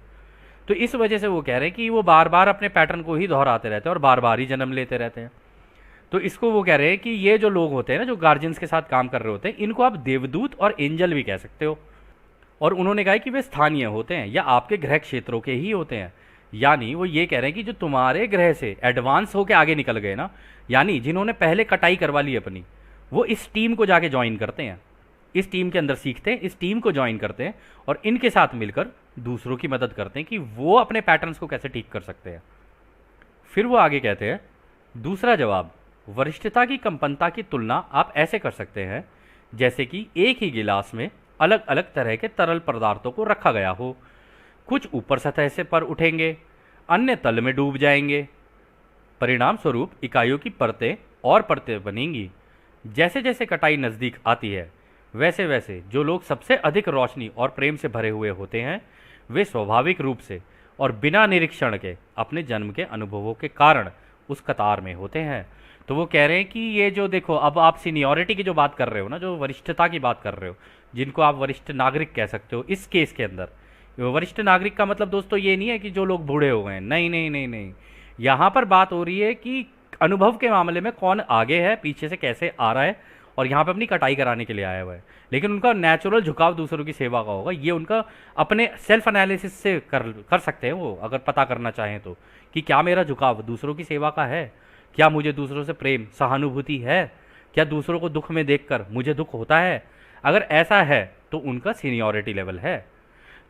तो इस वजह से वो कह रहे हैं कि वो बार बार अपने पैटर्न को ही दोहराते रहते हैं और बार बार ही जन्म लेते रहते हैं। तो इसको वो कह रहे हैं कि ये जो लोग होते हैं ना, जो गार्जियंस के साथ काम कर रहे होते हैं, इनको आप देवदूत और एंजल भी कह सकते हो। और उन्होंने कहा कि वे स्थानीय होते हैं या आपके ग्रह क्षेत्रों के ही होते हैं। यानी वो ये कह रहे हैं कि जो तुम्हारे ग्रह से एडवांस होके आगे निकल गए ना, यानी जिन्होंने पहले कटाई करवा ली अपनी, वो इस टीम को जाके ज्वाइन करते हैं, इस टीम के अंदर सीखते हैं, इस टीम को ज्वाइन करते हैं और इनके साथ मिलकर दूसरों की मदद करते हैं कि वो अपने पैटर्न्स को कैसे ठीक कर सकते हैं। फिर वो आगे कहते हैं दूसरा जवाब, वरिष्ठता की कंपनता की तुलना आप ऐसे कर सकते हैं जैसे कि एक ही गिलास में अलग अलग तरह के तरल पदार्थों को रखा गया हो। कुछ ऊपर सतह से पर उठेंगे, अन्य तल में डूब जाएंगे। परिणाम स्वरूप इकाइयों की परतें और परतें बनेंगी। जैसे जैसे कटाई नज़दीक आती है, वैसे वैसे जो लोग सबसे अधिक रोशनी और प्रेम से भरे हुए होते हैं, वे स्वाभाविक रूप से और बिना निरीक्षण के अपने जन्म के अनुभवों के कारण उस कतार में होते हैं। तो वो कह रहे हैं कि ये जो देखो, अब आप सीनियरिटी की जो बात कर रहे हो ना, जो वरिष्ठता की बात कर रहे हो, जिनको आप वरिष्ठ नागरिक कह सकते हो, इस केस के अंदर वरिष्ठ नागरिक का मतलब दोस्तों ये नहीं है कि जो लोग बूढ़े हो गए हैं, नहीं नहीं नहीं नहीं। यहाँ पर बात हो रही है कि अनुभव के मामले में कौन आगे है, पीछे से कैसे आ रहा है, और यहाँ पे अपनी कटाई कराने के लिए आया हुआ है, लेकिन उनका नेचुरल झुकाव दूसरों की सेवा का होगा। ये उनका अपने सेल्फ एनालिसिस से कर सकते हैं वो, अगर पता करना चाहें तो, कि क्या मेरा झुकाव दूसरों की सेवा का है, क्या मुझे दूसरों से प्रेम सहानुभूति है, क्या दूसरों को दुख में देखकर मुझे दुख होता है। अगर ऐसा है तो उनका सीनियरिटी लेवल है।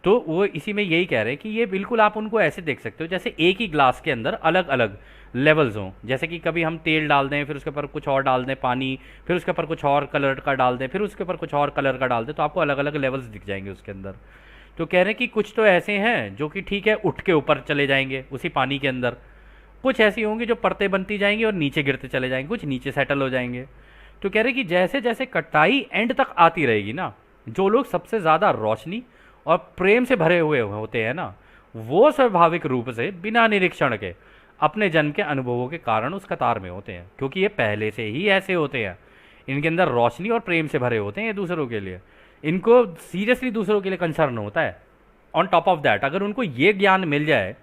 तो वो इसी में यही कह रहे हैं कि ये बिल्कुल आप उनको ऐसे देख सकते हो जैसे एक ही ग्लास के अंदर अलग अलग लेवल्स हों। जैसे कि कभी हम तेल डाल दें, फिर उसके ऊपर कुछ और डाल दें पानी, फिर उसके ऊपर कुछ और कलर का डाल दें, फिर उसके ऊपर कुछ और कलर का डाल दें, तो आपको अलग अलग लेवल्स दिख जाएंगे उसके अंदर। तो कह रहे हैं कि कुछ तो ऐसे हैं जो कि ठीक है उठ के ऊपर चले जाएंगे उसी पानी के अंदर, कुछ ऐसी होंगी जो परतें बनती जाएंगी और नीचे गिरते चले जाएंगे, कुछ नीचे सेटल हो जाएंगे। तो कह रहे कि जैसे जैसे कटाई एंड तक आती रहेगी ना, जो लोग सबसे ज़्यादा रोशनी और प्रेम से भरे हुए होते हैं ना, वो स्वाभाविक रूप से बिना निरीक्षण के अपने जन्म के अनुभवों के कारण उस कतार में होते हैं, क्योंकि ये पहले से ही ऐसे होते हैं। इनके अंदर रोशनी और प्रेम से भरे होते हैं ये दूसरों के लिए, इनको सीरियसली दूसरों के लिए कंसर्न होता है। ऑन टॉप ऑफ दैट अगर उनको ये ज्ञान मिल जाए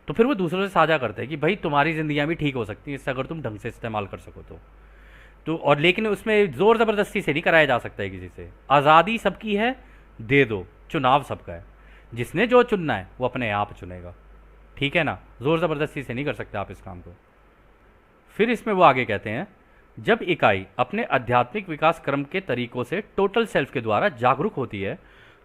तो फिर वो दूसरों से साझा करते हैं कि भाई तुम्हारी ज़िंदगियाँ भी ठीक हो सकती हैं इससे, अगर तुम ढंग से इस्तेमाल कर सको तो और लेकिन उसमें ज़ोर ज़बरदस्ती से नहीं कराया जा सकता है किसी से। आज़ादी सबकी है, दे दो, चुनाव सबका है, जिसने जो चुनना है वो अपने आप चुनेगा, ठीक है ना। ज़ोर ज़बरदस्ती से नहीं कर सकते आप इस काम को। फिर इसमें वो आगे कहते हैं, जब इकाई अपने आध्यात्मिक विकास क्रम के तरीकों से टोटल सेल्फ के द्वारा जागरूक होती है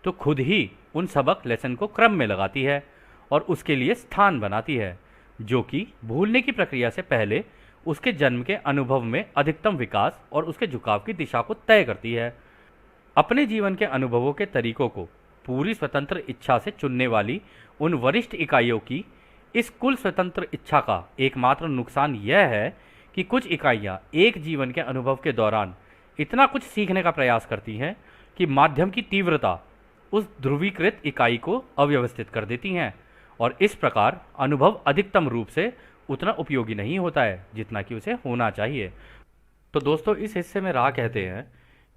तो खुद ही उन सबक लेसन को क्रम में लगाती है और उसके लिए स्थान बनाती है, जो कि भूलने की प्रक्रिया से पहले उसके जन्म के अनुभव में अधिकतम विकास और उसके झुकाव की दिशा को तय करती है। अपने जीवन के अनुभवों के तरीकों को पूरी स्वतंत्र इच्छा से चुनने वाली उन वरिष्ठ इकाइयों की इस कुल स्वतंत्र इच्छा का एकमात्र नुकसान यह है कि कुछ इकाइयाँ एक जीवन के अनुभव के दौरान इतना कुछ सीखने का प्रयास करती हैं कि माध्यम की तीव्रता उस ध्रुवीकृत इकाई को अव्यवस्थित कर देती हैं, और इस प्रकार अनुभव अधिकतम रूप से उतना उपयोगी नहीं होता है जितना कि उसे होना चाहिए। तो दोस्तों इस हिस्से में राह कहते हैं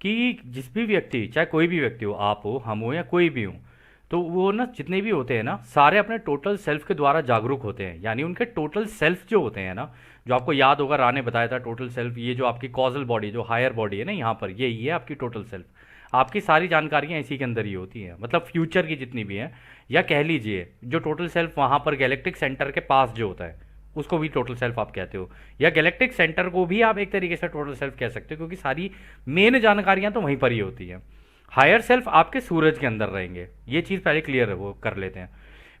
कि जिस भी व्यक्ति, चाहे कोई भी व्यक्ति हो, आप हो, हम हो या कोई भी हो, तो वो ना जितने भी होते हैं ना, सारे अपने टोटल सेल्फ के द्वारा जागरूक होते हैं। यानी उनके टोटल सेल्फ जो होते हैं ना, जो आपको याद होगा राह ने बताया था, टोटल सेल्फ ये जो आपकी कॉजल बॉडी, जो हायर बॉडी है ना, यहाँ पर ये आपकी टोटल सेल्फ। आपकी सारी जानकारियाँ इसी के अंदर ही होती हैं, मतलब फ्यूचर की जितनी भी हैं, या कह लीजिए जो टोटल सेल्फ वहाँ पर गैलेक्टिक सेंटर के पास जो होता है उसको भी टोटल सेल्फ आप कहते हो, या गैलेक्टिक सेंटर को भी आप एक तरीके से टोटल सेल्फ कह सकते हो, क्योंकि सारी मेन जानकारियाँ तो वहीं पर ही होती हैं। हायर सेल्फ आपके सूरज के अंदर रहेंगे, ये चीज़ पहले क्लियर है, वो कर लेते हैं।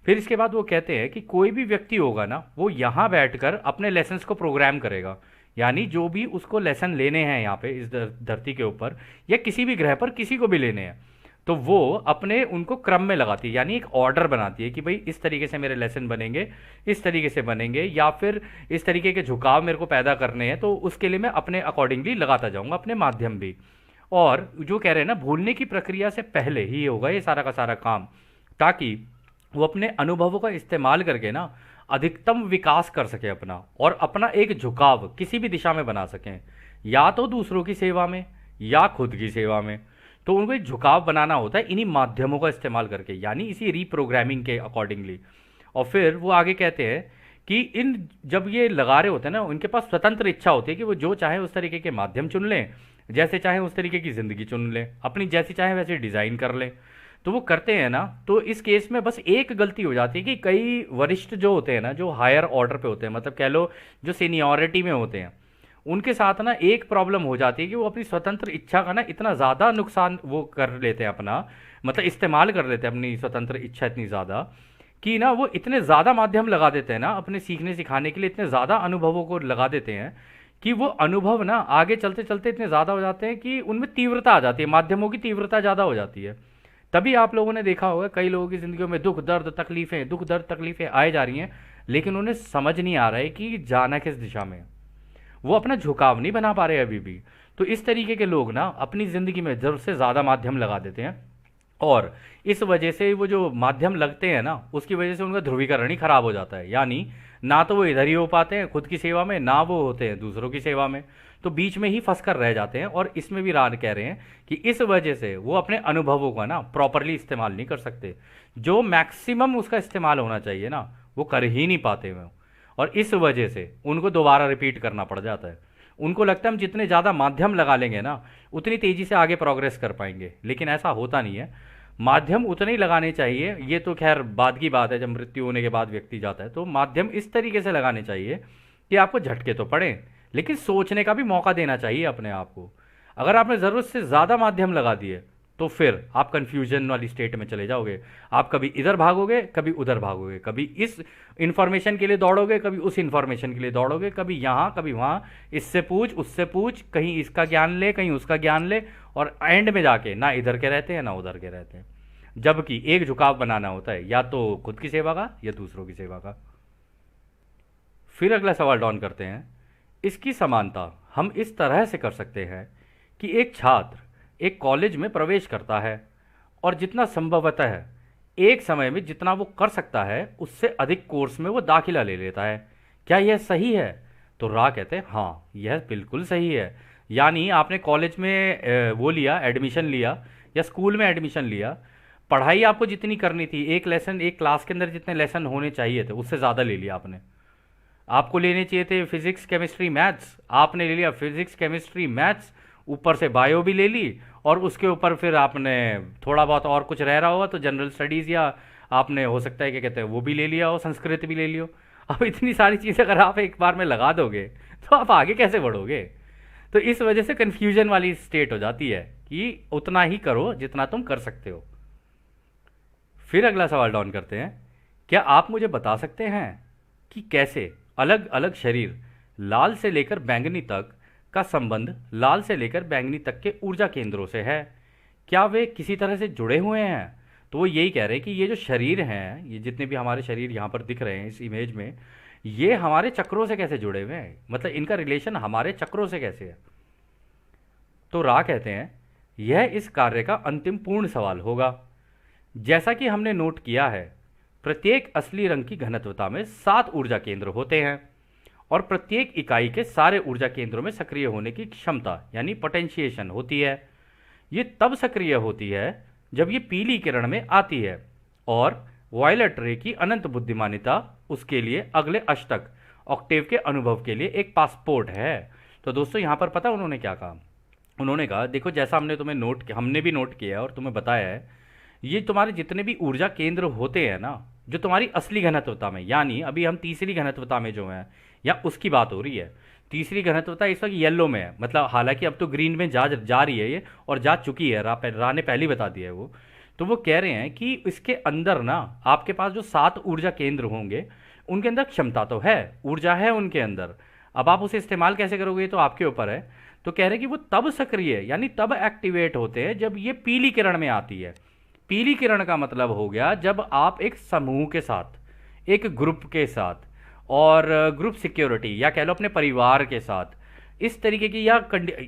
फिर इसके बाद वो कहते हैं कि कोई भी व्यक्ति होगा ना, वो यहाँ बैठकर अपने लेसन्स को प्रोग्राम करेगा। यानी जो भी उसको लेसन लेने हैं यहाँ पे इस धरती के ऊपर या किसी भी ग्रह पर किसी को भी लेने हैं, तो वो अपने उनको क्रम में लगाती है, यानी एक ऑर्डर बनाती है कि भाई इस तरीके से मेरे लेसन बनेंगे, इस तरीके से बनेंगे, या फिर इस तरीके के झुकाव मेरे को पैदा करने हैं, तो उसके लिए मैं अपने अकॉर्डिंगली लगाता जाऊँगा अपने माध्यम भी। और जो कह रहे हैं ना, भूलने की प्रक्रिया से पहले ही होगा ये सारा का सारा काम, ताकि वो अपने अनुभवों का इस्तेमाल करके ना अधिकतम विकास कर सके अपना, और अपना एक झुकाव किसी भी दिशा में बना सकें, या तो दूसरों की सेवा में या खुद की सेवा में। तो उनको एक झुकाव बनाना होता है इन्हीं माध्यमों का इस्तेमाल करके, यानी इसी रीप्रोग्रामिंग के अकॉर्डिंगली। और फिर वो आगे कहते हैं कि इन जब ये लगा रहे होते हैं ना, उनके पास स्वतंत्र इच्छा होती है कि वो जो चाहे उस तरीके के माध्यम चुन लें, जैसे चाहे उस तरीके की ज़िंदगी चुन लें, अपनी जैसी चाहे वैसे डिज़ाइन कर लें। तो वो करते हैं ना, तो इस केस में बस एक गलती हो जाती है कि कई वरिष्ठ जो होते हैं ना, जो हायर ऑर्डर पे होते हैं, मतलब कह लो जो सीनियरिटी में होते हैं, उनके साथ ना एक प्रॉब्लम हो जाती है कि वो अपनी स्वतंत्र इच्छा का ना इतना ज़्यादा नुकसान वो कर लेते हैं अपना, मतलब इस्तेमाल कर लेते हैं अपनी स्वतंत्र इच्छा इतनी ज़्यादा, कि ना वो इतने ज़्यादा माध्यम लगा देते हैं ना अपने सीखने सिखाने के लिए, इतने ज़्यादा अनुभवों को लगा देते हैं कि वो अनुभव ना आगे चलते चलते इतने ज़्यादा हो जाते हैं कि उनमें तीव्रता आ जाती है, माध्यमों की तीव्रता ज़्यादा हो जाती है। तभी आप लोगों ने देखा होगा कई लोगों की ज़िंदगियों में दुख दर्द तकलीफ़ें आए जा रही हैं, लेकिन उन्हें समझ नहीं आ रहा है कि जाना किस दिशा में है। वो अपना झुकाव नहीं बना पा रहे अभी भी। तो इस तरीके के लोग ना अपनी ज़िंदगी में ज़रूरत से ज़्यादा माध्यम लगा देते हैं, और इस वजह से वो जो माध्यम लगते हैं ना उसकी वजह से उनका ध्रुवीकरण ही खराब हो जाता है। यानी ना तो वो इधर ही हो पाते हैं खुद की सेवा में, ना वो होते हैं दूसरों की सेवा में, तो बीच में ही फंस कर रह जाते हैं। और इसमें भी रान कह रहे हैं कि इस वजह से वो अपने अनुभवों का ना प्रॉपरली इस्तेमाल नहीं कर सकते, जो मैक्सिमम उसका इस्तेमाल होना चाहिए ना वो कर ही नहीं पाते वो। और इस वजह से उनको दोबारा रिपीट करना पड़ जाता है। उनको लगता है हम जितने ज़्यादा माध्यम लगा लेंगे ना उतनी तेज़ी से आगे प्रोग्रेस कर पाएंगे, लेकिन ऐसा होता नहीं है। माध्यम उतने ही लगाने चाहिए, ये तो खैर बाद की बात है, जब मृत्यु होने के बाद व्यक्ति जाता है तो माध्यम इस तरीके से लगाने चाहिए कि आपको झटके तो पड़े, लेकिन सोचने का भी मौका देना चाहिए अपने आप को। अगर आपने ज़रूरत से ज़्यादा माध्यम लगा दिए तो फिर आप कंफ्यूजन वाली स्टेट में चले जाओगे। आप कभी इधर भागोगे, कभी उधर भागोगे, कभी इस इंफॉर्मेशन के लिए दौड़ोगे, कभी उस इंफॉर्मेशन के लिए दौड़ोगे, कभी यहाँ कभी वहाँ, इससे पूछ उससे पूछ, कहीं इसका ज्ञान ले कहीं उसका ज्ञान ले, और एंड में जाके ना इधर के रहते हैं ना उधर के रहते हैं। जबकि एक झुकाव बनाना होता है, या तो खुद की सेवा का या दूसरों की सेवा का। फिर अगला सवाल डॉन करते हैं, इसकी समानता हम इस तरह से कर सकते हैं कि एक छात्र एक कॉलेज में प्रवेश करता है और जितना संभवतः है एक समय में जितना वो कर सकता है उससे अधिक कोर्स में वो दाखिला ले लेता है। क्या यह सही है? तो रा कहते हैं हाँ यह बिल्कुल सही है। यानी आपने कॉलेज में वो लिया, एडमिशन लिया, या स्कूल में एडमिशन लिया, पढ़ाई आपको जितनी करनी थी, एक लेसन एक क्लास के अंदर जितने लेसन होने चाहिए थे उससे ज़्यादा ले लिया आपने। आपको लेने चाहिए थे फिजिक्स केमिस्ट्री मैथ्स, आपने ले लिया फिजिक्स केमिस्ट्री मैथ्स, ऊपर से बायो भी ले ली, और उसके ऊपर फिर आपने थोड़ा बहुत और कुछ रह रहा होगा तो जनरल स्टडीज़, या आपने हो सकता है क्या कहते हैं वो भी ले लिया हो, संस्कृत भी ले लियो। अब इतनी सारी चीज़ें अगर आप एक बार में लगा दोगे तो आप आगे कैसे बढ़ोगे? तो इस वजह से कन्फ्यूजन वाली स्टेट हो जाती है कि उतना ही करो जितना तुम कर सकते हो। फिर अगला सवाल डाउन करते हैं, क्या आप मुझे बता सकते हैं कि कैसे अलग अलग शरीर लाल से लेकर बैंगनी तक का संबंध लाल से लेकर बैंगनी तक के ऊर्जा केंद्रों से है? क्या वे किसी तरह से जुड़े हुए हैं? तो वो यही कह रहे हैं कि ये जो शरीर हैं, ये जितने भी हमारे शरीर यहाँ पर दिख रहे हैं इस इमेज में, ये हमारे चक्रों से कैसे जुड़े हुए हैं, मतलब इनका रिलेशन हमारे चक्रों से कैसे है? तो रा कहते हैं यह इस कार्य का अंतिम पूर्ण सवाल होगा। जैसा कि हमने नोट किया है, प्रत्येक असली रंग की घनत्वता में 7 ऊर्जा केंद्र होते हैं और प्रत्येक इकाई के सारे ऊर्जा केंद्रों में सक्रिय होने की क्षमता यानी पोटेंशिएशन होती है। ये तब सक्रिय होती है जब ये पीली किरण में आती है, और वायलेट रे की अनंत बुद्धिमानिता उसके लिए अगले अष्टक ऑक्टेव के अनुभव के लिए एक पासपोर्ट है। तो दोस्तों यहाँ पर पता उन्होंने क्या कहा? उन्होंने कहा देखो, जैसा हमने तुम्हें नोट किया, हमने भी नोट किया है और तुम्हें बताया है, ये तुम्हारे जितने भी ऊर्जा केंद्र होते हैं ना, जो तुम्हारी असली घनत्वता में, यानी अभी हम तीसरी घनत्वता में जो है या उसकी बात हो रही है, तीसरी घनत्वता इस वक्त येलो में है, मतलब हालांकि अब तो ग्रीन में जा रही है ये, और जा चुकी है, रा ने पहले ही बता दिया है वो। तो वो कह रहे हैं कि इसके अंदर ना आपके पास जो 7 ऊर्जा केंद्र होंगे उनके अंदर क्षमता तो है, ऊर्जा है उनके अंदर, अब आप उसे इस्तेमाल कैसे करोगे तो आपके ऊपर है। तो कह रहे हैं कि वो तब सक्रिय यानी तब एक्टिवेट होते हैं जब ये पीली किरण में आती है। पीली किरण का मतलब हो गया जब आप एक समूह के साथ, एक ग्रुप के साथ, और ग्रुप सिक्योरिटी या कह लो अपने परिवार के साथ, इस तरीके की, या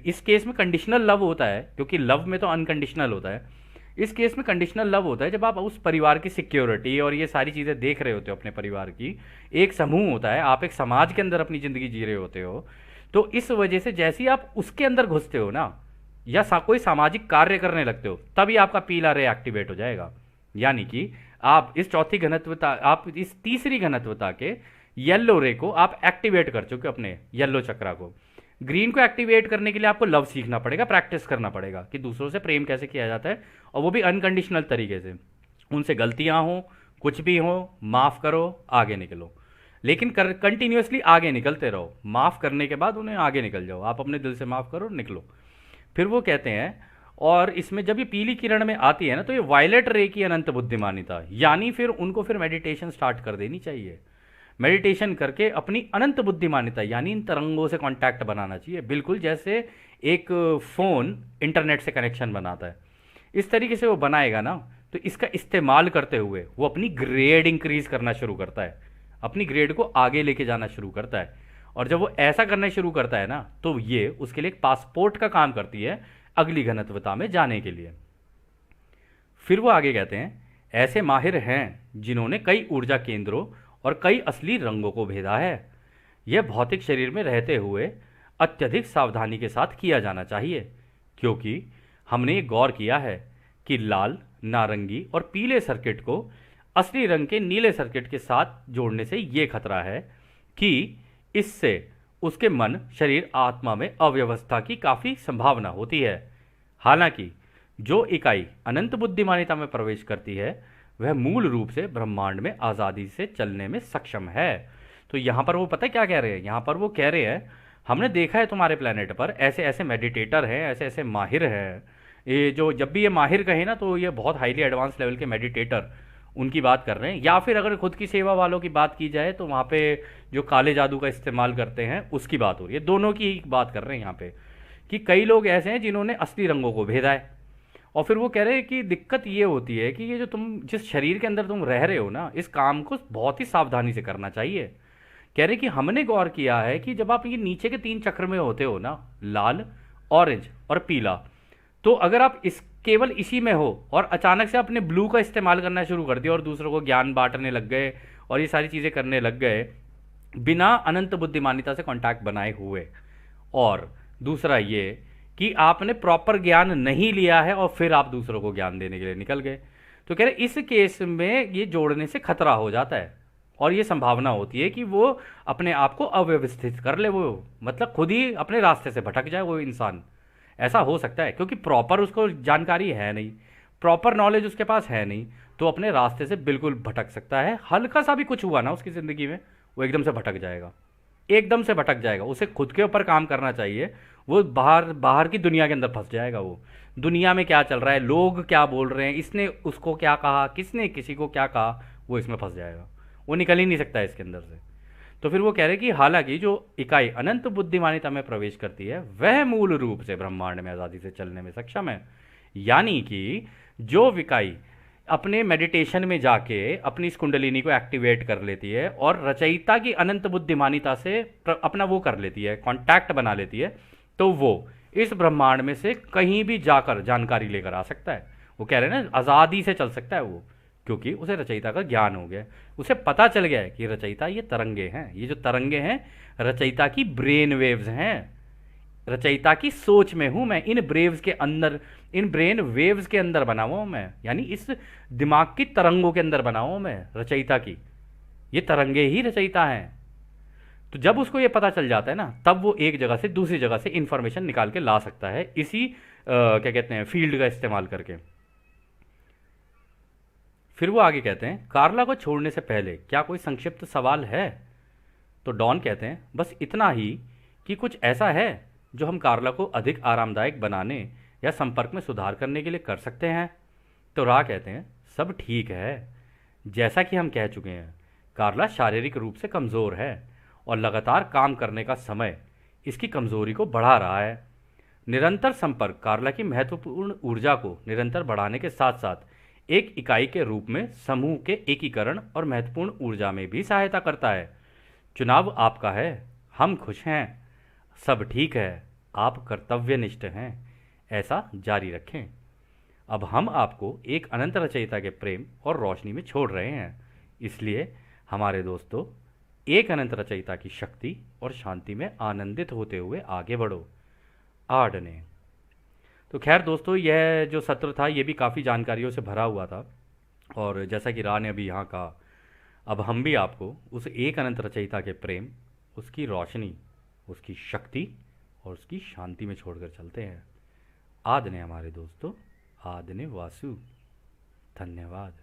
इस केस में कंडीशनल लव होता है, क्योंकि लव में तो अनकंडीशनल होता है, इस केस में कंडीशनल लव होता है जब आप उस परिवार की सिक्योरिटी और ये सारी चीज़ें देख रहे होते हो अपने परिवार की। एक समूह होता है, आप एक समाज के अंदर अपनी ज़िंदगी जी रहे होते हो, तो इस वजह से जैसे ही आप उसके अंदर घुसते हो ना, या कोई सामाजिक कार्य करने लगते हो, तभी आपका पीला रे एक्टिवेट हो जाएगा। यानी कि आप इस चौथी घनत्वता, आप इस तीसरी घनत्वता के येलो रे को आप एक्टिवेट कर चुके हो, अपने येलो चक्रा को। ग्रीन को एक्टिवेट करने के लिए आपको लव सीखना पड़ेगा, प्रैक्टिस करना पड़ेगा कि दूसरों से प्रेम कैसे किया जाता है, और वो भी अनकंडीशनल तरीके से। उनसे गलतियां हो, कुछ भी हो, माफ़ करो, आगे निकलो, लेकिन कंटिन्यूसली आगे निकलते रहो। माफ़ करने के बाद उन्हें आगे निकल जाओ, आप अपने दिल से माफ़ करो, निकलो। फिर वो कहते हैं और इसमें जब ये पीली किरण में आती है ना, तो ये वायलेट रे की अनंत बुद्धिमानिता, यानी फिर उनको फिर मेडिटेशन स्टार्ट कर देनी चाहिए। मेडिटेशन करके अपनी अनंत बुद्धिमानिता यानी इन तरंगों से कांटेक्ट बनाना चाहिए, बिल्कुल जैसे एक फ़ोन इंटरनेट से कनेक्शन बनाता है, इस तरीके से वो बनाएगा ना। तो इसका इस्तेमाल करते हुए वो अपनी ग्रेड इंक्रीज करना शुरू करता है, अपनी ग्रेड को आगे लेके जाना शुरू करता है। और जब वो ऐसा करना शुरू करता है ना, तो ये उसके लिए एक पासपोर्ट का काम करती है अगली घनत्वता में जाने के लिए। फिर वो आगे कहते हैं, ऐसे माहिर हैं जिन्होंने कई ऊर्जा केंद्रों और कई असली रंगों को भेदा है। यह भौतिक शरीर में रहते हुए अत्यधिक सावधानी के साथ किया जाना चाहिए, क्योंकि हमने ये गौर किया है कि लाल, नारंगी और पीले सर्किट को असली रंग के नीले सर्किट के साथ जोड़ने से ये खतरा है कि इससे उसके मन, शरीर, आत्मा में अव्यवस्था की काफ़ी संभावना होती है। हालांकि जो इकाई अनंत बुद्धिमानिता में प्रवेश करती है वह मूल रूप से ब्रह्मांड में आज़ादी से चलने में सक्षम है। तो यहाँ पर वो पता है क्या कह रहे हैं, यहाँ पर वो कह रहे हैं हमने देखा है तुम्हारे प्लेनेट पर ऐसे ऐसे मेडिटेटर हैं, ऐसे ऐसे माहिर हैं। ये जो जब भी ये माहिर कहे ना, तो ये बहुत हाईली एडवांस लेवल के मेडिटेटर उनकी बात कर रहे हैं। या फिर अगर खुद की सेवा वालों की बात की जाए तो वहाँ पे जो काले जादू का इस्तेमाल करते हैं उसकी बात हो रही है। दोनों की ही बात कर रहे हैं यहाँ पे कि कई लोग ऐसे हैं जिन्होंने असली रंगों को भेदा है। और फिर वो कह रहे हैं कि दिक्कत ये होती है कि ये जो तुम जिस शरीर के अंदर तुम रह रहे हो ना, इस काम को बहुत ही सावधानी से करना चाहिए। कह रहे कि हमने गौर किया है कि जब आप ये नीचे के 3 चक्र में होते हो ना, लाल, ऑरेंज और पीला, तो अगर आप इस केवल इसी में हो और अचानक से आपने ब्लू का इस्तेमाल करना शुरू कर दिया और दूसरों को ज्ञान बांटने लग गए और ये सारी चीज़ें करने लग गए बिना अनंत बुद्धिमानिता से कांटेक्ट बनाए हुए, और दूसरा ये कि आपने प्रॉपर ज्ञान नहीं लिया है और फिर आप दूसरों को ज्ञान देने के लिए निकल गए, तो कह रहे इस केस में ये जोड़ने से खतरा हो जाता है और ये संभावना होती है कि वो अपने आप को अव्यवस्थित कर ले, वो मतलब खुद ही अपने रास्ते से भटक जाए वो इंसान। ऐसा हो सकता है क्योंकि प्रॉपर उसको जानकारी है नहीं, प्रॉपर नॉलेज उसके पास है नहीं, तो अपने रास्ते से बिल्कुल भटक सकता है। हल्का सा भी कुछ हुआ ना उसकी ज़िंदगी में, वो एकदम से भटक जाएगा, एकदम से भटक जाएगा। उसे खुद के ऊपर काम करना चाहिए। वो बाहर बाहर की दुनिया के अंदर फंस जाएगा। वो दुनिया में क्या चल रहा है, लोग क्या बोल रहे हैं, इसने उसको क्या कहा, किसने किसी को क्या कहा, वो इसमें फंस जाएगा। वो निकल ही नहीं सकता है इसके अंदर से। तो फिर वो कह रहे कि हालांकि जो इकाई अनंत बुद्धिमानिता में प्रवेश करती है वह मूल रूप से ब्रह्मांड में आज़ादी से चलने में सक्षम है। यानी कि जो इकाई अपने मेडिटेशन में जाके अपनी इस कुंडलिनी को एक्टिवेट कर लेती है और रचयिता की अनंत बुद्धिमानिता से अपना वो कर लेती है, कांटेक्ट बना लेती है, तो वो इस ब्रह्मांड में से कहीं भी जाकर जानकारी लेकर आ सकता है। वो कह रहे हैं ना, आज़ादी से चल सकता है वो, क्योंकि उसे रचयिता का ज्ञान हो गया। उसे पता चल गया है कि रचयिता ये तरंगे हैं, ये जो तरंगे हैं रचयिता की ब्रेन वेव्स हैं, रचयिता की सोच में हूं मैं, इन ब्रेव्स के अंदर, इन ब्रेन वेव्स के अंदर बना हुआ हूं मैं, यानी इस दिमाग की तरंगों के अंदर बना हुआ मैं रचयिता की। ये तरंगे ही रचयिता हैं। तो जब उसको ये पता चल जाता है ना, तब वो एक जगह से दूसरी जगह से इंफॉर्मेशन निकाल के ला सकता है इसी क्या कहते हैं फील्ड का इस्तेमाल करके। फिर वो आगे कहते हैं, कार्ला को छोड़ने से पहले क्या कोई संक्षिप्त सवाल है? तो डॉन कहते हैं, बस इतना ही कि कुछ ऐसा है जो हम कार्ला को अधिक आरामदायक बनाने या संपर्क में सुधार करने के लिए कर सकते हैं। तो रा कहते हैं, सब ठीक है। जैसा कि हम कह चुके हैं, कार्ला शारीरिक रूप से कमज़ोर है और लगातार काम करने का समय इसकी कमज़ोरी को बढ़ा रहा है। निरंतर संपर्क कार्ला की महत्वपूर्ण ऊर्जा को निरंतर बढ़ाने के साथ साथ एक इकाई के रूप में समूह के एकीकरण और महत्वपूर्ण ऊर्जा में भी सहायता करता है। चुनाव आपका है, हम खुश हैं, सब ठीक है, आप कर्तव्यनिष्ठ हैं, ऐसा जारी रखें। अब हम आपको एक अनंत रचयिता के प्रेम और रोशनी में छोड़ रहे हैं, इसलिए हमारे दोस्तों, एक अनंत रचयिता की शक्ति और शांति में आनंदित होते हुए आगे बढ़ो। आडने। तो खैर दोस्तों, यह जो सत्र था ये भी काफ़ी जानकारियों से भरा हुआ था, और जैसा कि रा ने अभी यहाँ कहा, अब हम भी आपको उस एक अनंत रचयिता के प्रेम, उसकी रोशनी, उसकी शक्ति और उसकी शांति में छोड़कर चलते हैं। आदने हमारे दोस्तों, आदने वासु। धन्यवाद।